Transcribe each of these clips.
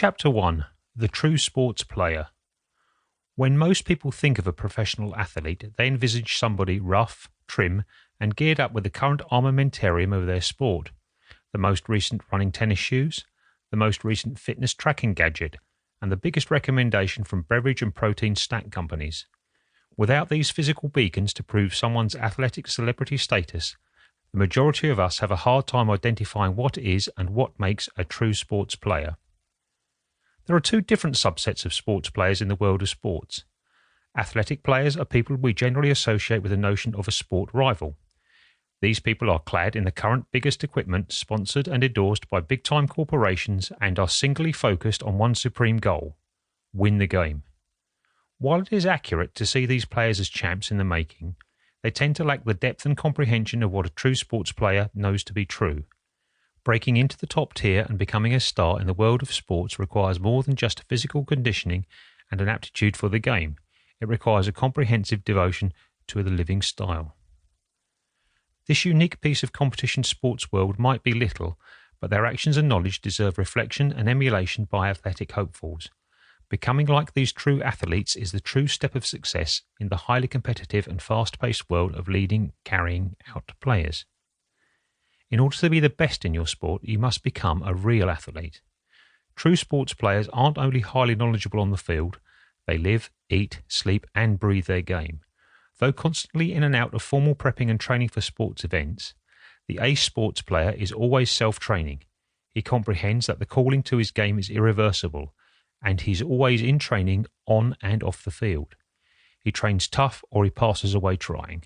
Chapter 1. The True Sports Player. When most people think of a professional athlete, they envisage somebody rough, trim, and geared up with the current armamentarium of their sport. The most recent running tennis shoes, the most recent fitness tracking gadget, and the biggest recommendation from beverage and protein snack companies. Without these physical beacons to prove someone's athletic celebrity status, the majority of us have a hard time identifying what is and what makes a true sports player. There are two different subsets of sports players in the world of sports. Athletic players are people we generally associate with the notion of a sport rival. These people are clad in the current biggest equipment, sponsored and endorsed by big-time corporations, and are singly focused on one supreme goal: win the game. While it is accurate to see these players as champs in the making, they tend to lack the depth and comprehension of what a true sports player knows to be true. Breaking into the top tier and becoming a star in the world of sports requires more than just physical conditioning and an aptitude for the game. It requires a comprehensive devotion to the living style. This unique piece of competition sports world might be little, but their actions and knowledge deserve reflection and emulation by athletic hopefuls. Becoming like these true athletes is the true step of success in the highly competitive and fast-paced world of leading, carrying out players. In order to be the best in your sport, you must become a real athlete. True sports players aren't only highly knowledgeable on the field, they live, eat, sleep and breathe their game. Though constantly in and out of formal prepping and training for sports events, the ace sports player is always self-training. He comprehends that the calling to his game is irreversible, and he's always in training on and off the field. He trains tough or he passes away trying.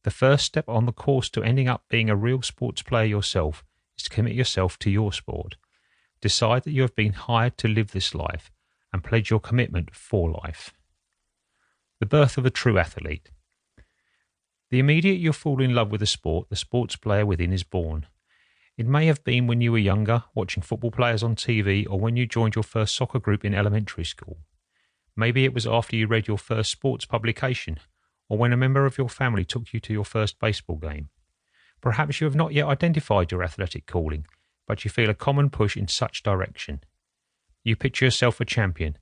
The first step on the course to ending up being a real sports player yourself is to commit yourself to your sport. Decide that you have been hired to live this life and pledge your commitment for life. The birth of a true athlete. The immediate you fall in love with a sport, the sports player within is born. It may have been when you were younger, watching football players on TV, or when you joined your first soccer group in elementary school. Maybe it was after you read your first sports publication, or when a member of your family took you to your first baseball game. Perhaps you have not yet identified your athletic calling, but you feel a common push in such direction. You picture yourself a champion,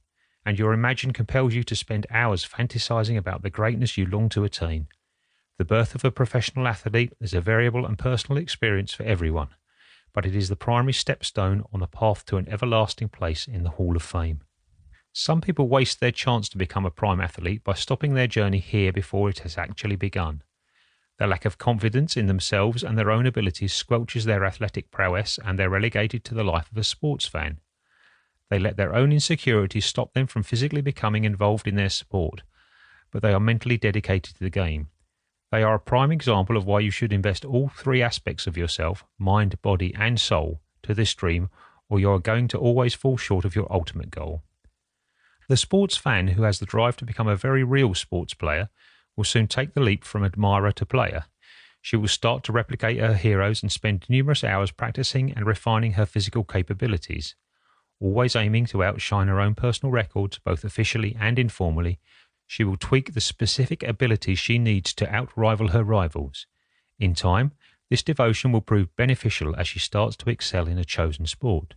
and your imagination compels you to spend hours fantasizing about the greatness you long to attain. The birth of a professional athlete is a variable and personal experience for everyone, but it is the primary stepstone on the path to an everlasting place in the Hall of Fame. Some people waste their chance to become a prime athlete by stopping their journey here before it has actually begun. Their lack of confidence in themselves and their own abilities squelches their athletic prowess, and they're relegated to the life of a sports fan. They let their own insecurities stop them from physically becoming involved in their sport, but they are mentally dedicated to the game. They are a prime example of why you should invest all three aspects of yourself, mind, body and soul, to this dream, or you are going to always fall short of your ultimate goal. The sports fan who has the drive to become a very real sports player will soon take the leap from admirer to player. She will start to replicate her heroes and spend numerous hours practicing and refining her physical capabilities. Always aiming to outshine her own personal records, both officially and informally, she will tweak the specific abilities she needs to outrival her rivals. In time, this devotion will prove beneficial as she starts to excel in a chosen sport.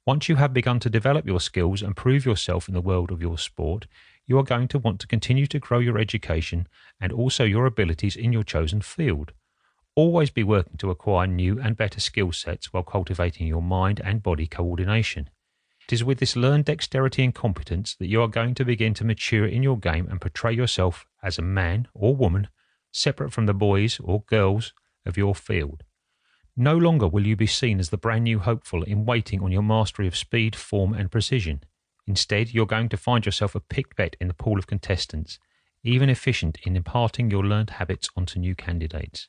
Once you have begun to develop your skills and prove yourself in the world of your sport, you are going to want to continue to grow your education and also your abilities in your chosen field. Always be working to acquire new and better skill sets while cultivating your mind and body coordination. It is with this learned dexterity and competence that you are going to begin to mature in your game and portray yourself as a man or woman separate from the boys or girls of your field. No longer will you be seen as the brand new hopeful in waiting on your mastery of speed, form and precision. Instead, you're going to find yourself a picked vet in the pool of contestants, even efficient in imparting your learned habits onto new candidates.